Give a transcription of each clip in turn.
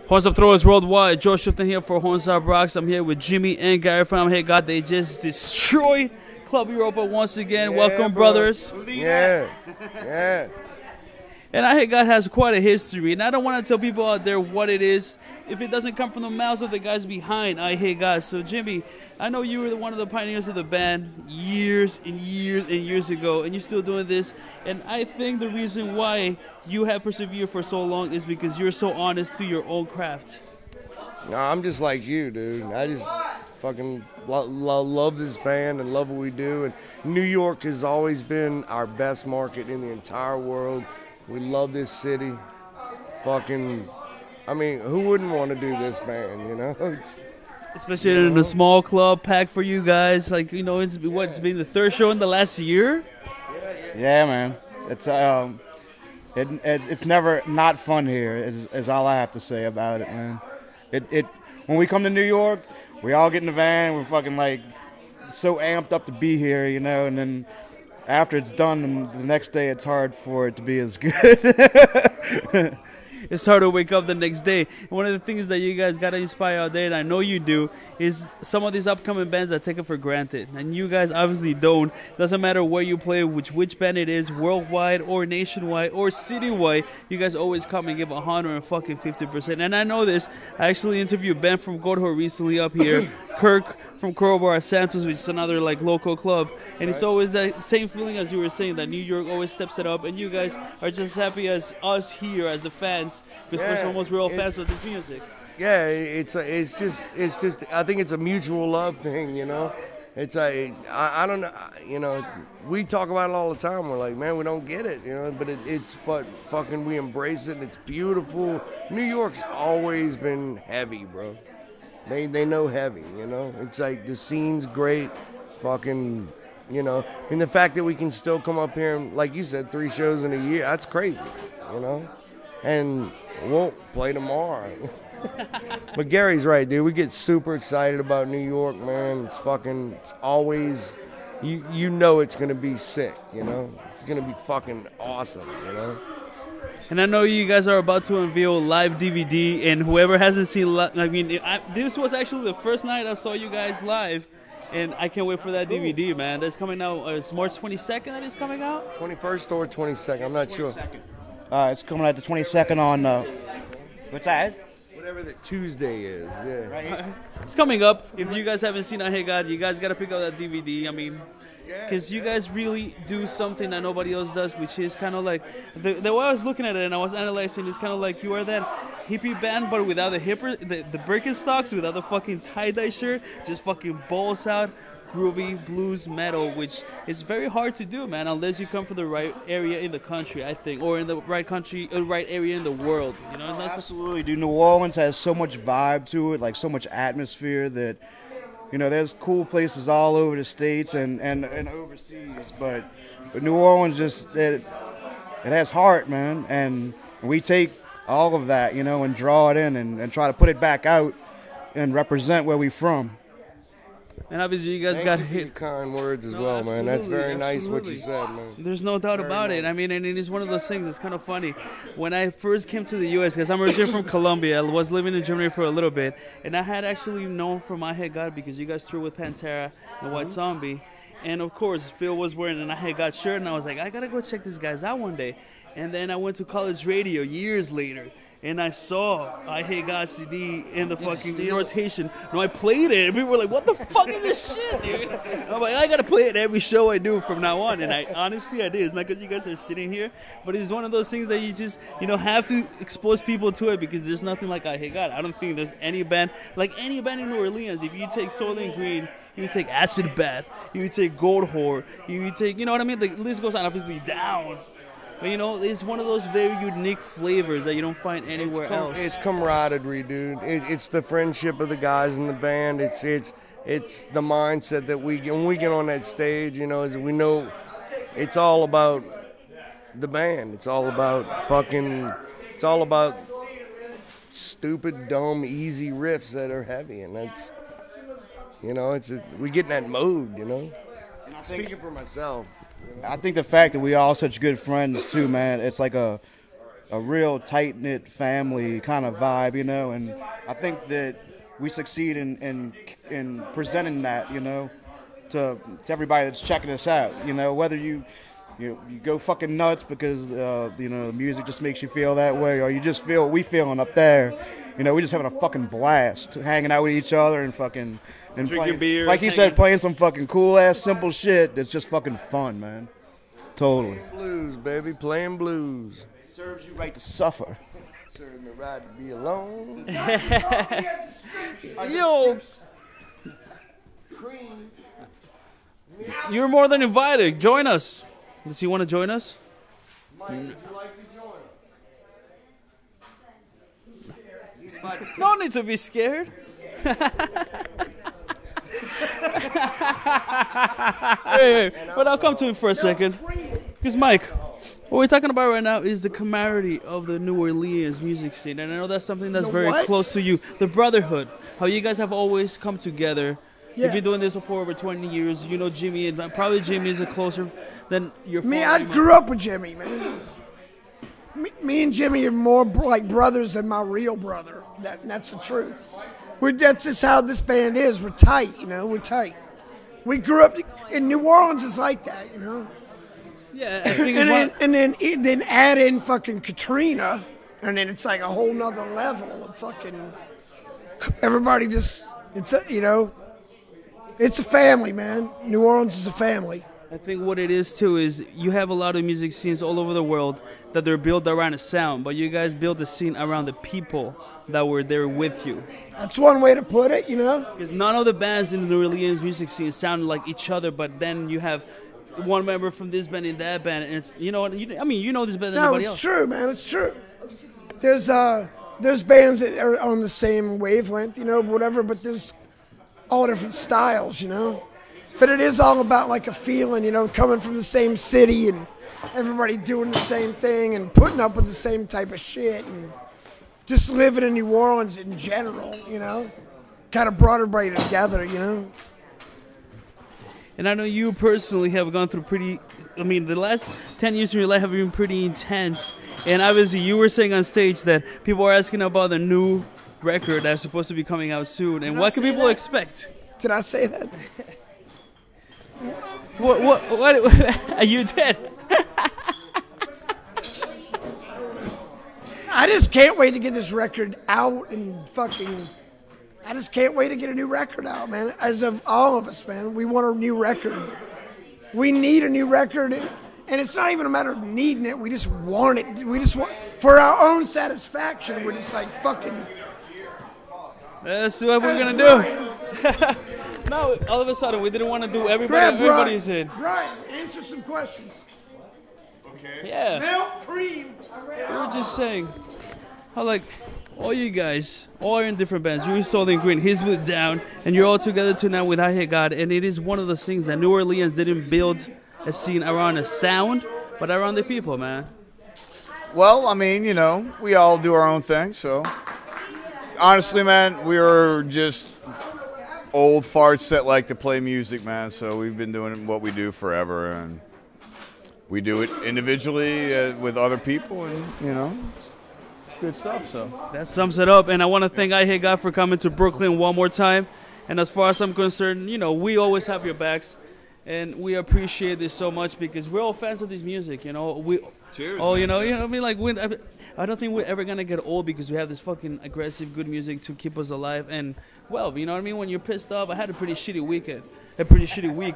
Horns Up Throwers Worldwide. Joe Shifton here for Horns Up Rocks. I'm here with Jimmy and Gary from Eyehategod. They just destroyed Club Europa once again. Yeah, welcome, brothers. Yeah, yeah. And Eyehategod has quite a history, and I don't want to tell people out there what it is if it doesn't come from the mouths of the guys behind Eyehategod. So, Jimmy, I know you were one of the pioneers of the band years and years and years ago, and you're still doing this. And I think the reason why you have persevered for so long is because you're so honest to your own craft. No, I'm just like you, dude. I just fucking love this band and love what we do. And New York has always been our best market in the entire world. We love this city. Fucking, I mean, who wouldn't want to do this band, you know? Especially in a small club packed for you guys. Like, you know, it's been the third show in the last year? Yeah, man. It's never not fun here, is all I have to say about it, man. When we come to New York, we all get in the van, we're fucking like so amped up to be here, you know, and then after it's done, and the next day it's hard for it to be as good. It's hard to wake up the next day. And one of the things that you guys got to inspire out there, and I know you do, is some of these upcoming bands that take it for granted. And you guys obviously don't. Doesn't matter where you play, which band it is, worldwide or nationwide or citywide, you guys always come and give 150%. And I know this. I actually interviewed Ben from Godhor recently up here, Kirk from Crowbar Santos, which is another like local club, and it's always that same feeling as you were saying, that New York always steps it up, and you guys are just happy as us here as the fans, because first and foremost we're all fans of this music. Yeah, it's just I think it's a mutual love thing, you know. It's I don't know, you know, we talk about it all the time. We're like, man, we don't get it, you know, but it's what fucking we embrace it, and it's beautiful. New York's always been heavy, bro. They know heavy, you know. It's like the scene's great, fucking, you know. And the fact that we can still come up here and, like you said, 3 shows in a year, that's crazy, you know. And we'll play tomorrow. But Gary's right, dude. We get super excited about New York, man. It's always, you know it's going to be sick, you know. It's going to be fucking awesome, you know. And I know you guys are about to unveil live DVD, and whoever hasn't seen, I mean, this was actually the first night I saw you guys live, and I can't wait for that DVD, man. That's coming out. It's March 22nd that is coming out? 21st or 22nd, I'm not sure. It's coming out the 22nd on, what's that? Whatever the Tuesday is, yeah. Right. It's coming up. If you guys haven't seen Eyehategod, you guys got to pick up that DVD. I mean, because you guys really do something that nobody else does, which is kind of like, the way I was looking at it and I was analyzing, it's kind of like you are that hippie band, but without the Birkenstocks, without the fucking tie-dye shirt, just fucking balls out, groovy blues metal, which is very hard to do, man, unless you come from the right area in the country, I think, or in the right country, or right area in the world. You know, absolutely, dude. New Orleans has so much vibe to it, like so much atmosphere that, you know, there's cool places all over the States and overseas, but New Orleans just, it has heart, man, and we take all of that, you know, and draw it in and try to put it back out and represent where we from. And obviously you guys got hit. Kind words as well, man. That's very nice what you said, man. There's no doubt about it. I mean, and it is one of those things. It's kind of funny. When I first came to the U.S., because I'm originally from Colombia, I was living in Germany for a little bit, and I had actually known from Eyehategod because you guys toured with Pantera and White Zombie, and of course Phil was wearing an Eyehategod shirt, and I was like, I gotta go check these guys out one day. And then I went to college radio years later, and I saw Eyehategod CD in the fucking rotation. No, I played it, and people were like, what the fuck is this shit, dude? And I'm like, I gotta play it every show I do from now on. And I honestly, I did. It's not because you guys are sitting here, but it's one of those things that you just, you know, have to expose people to it, because there's nothing like Eyehategod. I don't think there's any band, like any band in New Orleans. If you take Soylent Green, you take Acid Bath, you take Gold Whore, you take, you know what I mean? The list goes on, obviously, down. But, you know, it's one of those very unique flavors that you don't find anywhere else. It's camaraderie, dude. It's the friendship of the guys in the band. It's the mindset that when we get on that stage, you know, is we know it's all about the band. It's all about stupid, dumb, easy riffs that are heavy, and that's, you know, we get in that mode, you know. Speaking for myself. I think the fact that we all such good friends too, man, it's like a real tight-knit family kind of vibe, you know, and I think that we succeed in presenting that, you know, to everybody that's checking us out, you know, whether you go fucking nuts because you know, the music just makes you feel that way, or you just feel what we feeling up there. You know, we just having a fucking blast hanging out with each other and fucking and drinking playing, beers, like he said, playing some fucking cool ass simple shit that's just fucking fun, man. Totally. Blues, baby, playing blues. Serves you right to suffer. Serves me right to be alone. Yo, you're more than invited. Join us. Does he want to join us? Mike, would you like to join us? No need to be scared. Hey, but I'll come to him for a second. Because Mike, what we're talking about right now is the camaraderie of the New Orleans music scene, and I know that's something that's very close to you. The brotherhood, how you guys have always come together. Yes. You've been doing this for over 20 years. You know Jimmy, and probably Jimmy is a closer than your father. Me, I grew up with Jimmy, man. Me and Jimmy are more like brothers than my real brother. That's the truth. That's just how this band is. We're tight, you know. We're tight. We grew up in New Orleans. Is like that, you know. Yeah, I think and then add in fucking Katrina, and then it's like a whole nother level of fucking. Everybody just, it's a, you know, it's a family, man. New Orleans is a family. I think what it is too is you have a lot of music scenes all over the world that they're built around a sound, but you guys build the scene around the people that were there with you. That's one way to put it, you know. Because none of the bands in the New Orleans music scene sound like each other, but then you have one member from this band in that band, and it's, you know, I mean, you know this better than No, anybody it's else. true, man. It's true. There's bands that are on the same wavelength, you know, whatever, but there's all different styles, you know. But it is all about like a feeling, you know, coming from the same city and everybody doing the same thing and putting up with the same type of shit and just living in New Orleans in general, you know. Kind of brought everybody together, you know. And I know you personally have gone through pretty, I mean, the last 10 years of your life have been pretty intense. And obviously you were saying on stage that people are asking about the new record that's supposed to be coming out soon. And what can people expect? Did I say that? What you did? I just can't wait to get this record out and fucking... I just can't wait to get a new record out, man. As of all of us, man, we want a new record. We need a new record, and it's not even a matter of needing it. We just want it. We just want, for our own satisfaction, we're just like, fucking... That's what we're going to do. No, all of a sudden, we didn't want to do everybody's in. Brian, answer some questions. Okay. Yeah. Milk, cream. We were just saying how, like, all you guys, all are in different bands. You're Soul and Green, he's with Down, and you're all together tonight with Eyehategod. And it is one of those things that New Orleans didn't build a scene around a sound, but around the people, man. Well, I mean, you know, we all do our own thing, so. Honestly, man, we were just old farts that like to play music, man, so we've been doing what we do forever, and we do it individually with other people, and, you know, it's good stuff, so. That sums it up, and I want to thank Eyehategod for coming to Brooklyn one more time. And as far as I'm concerned, you know, we always have your backs, and we appreciate this so much because we're all fans of this music, you know. Cheers. Oh, you know, I mean, like, I don't think we're ever gonna get old because we have this fucking aggressive, good music to keep us alive. And well, you know what I mean. When you're pissed off, I had a pretty shitty week,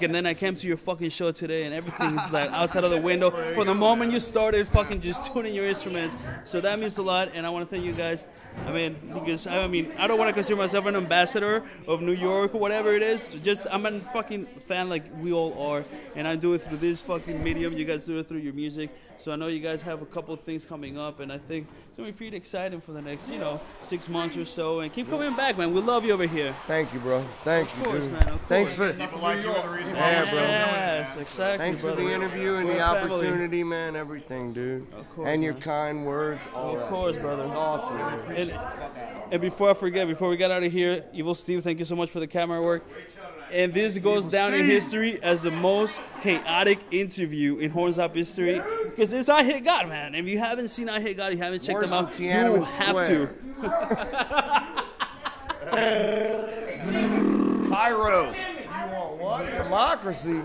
and then I came to your fucking show today, and everything's like outside of the window. From the moment you started, fucking just tuning your instruments, so that means a lot. And I want to thank you guys. I mean, because I don't want to consider myself an ambassador of New York or whatever it is. Just I'm a fucking fan, like we all are, and I do it through this fucking medium. You guys do it through your music. So I know you guys have a couple of things coming up, and I think it's gonna be pretty exciting for the next, 6 months or so. And keep coming back, man. We love you over here. Thank you, bro. Thank you, Of course, dude. man. Of course. Thanks for People like you are the reason why Yeah, we're bro. Yes, exactly. Thanks for brother. the interview and We're the a family. opportunity, man. Everything, dude. Of course, and your man. kind words. All Of that. course, brother. It's awesome, man. And before I forget, before we get out of here, Evil Steve, thank you so much for the camera work. And this goes down in history as the most chaotic interview in Horns Up history. Because it's Eyehategod, man. If you haven't seen Eyehategod, you haven't checked them out, you have to. Pyro. You want what? Democracy.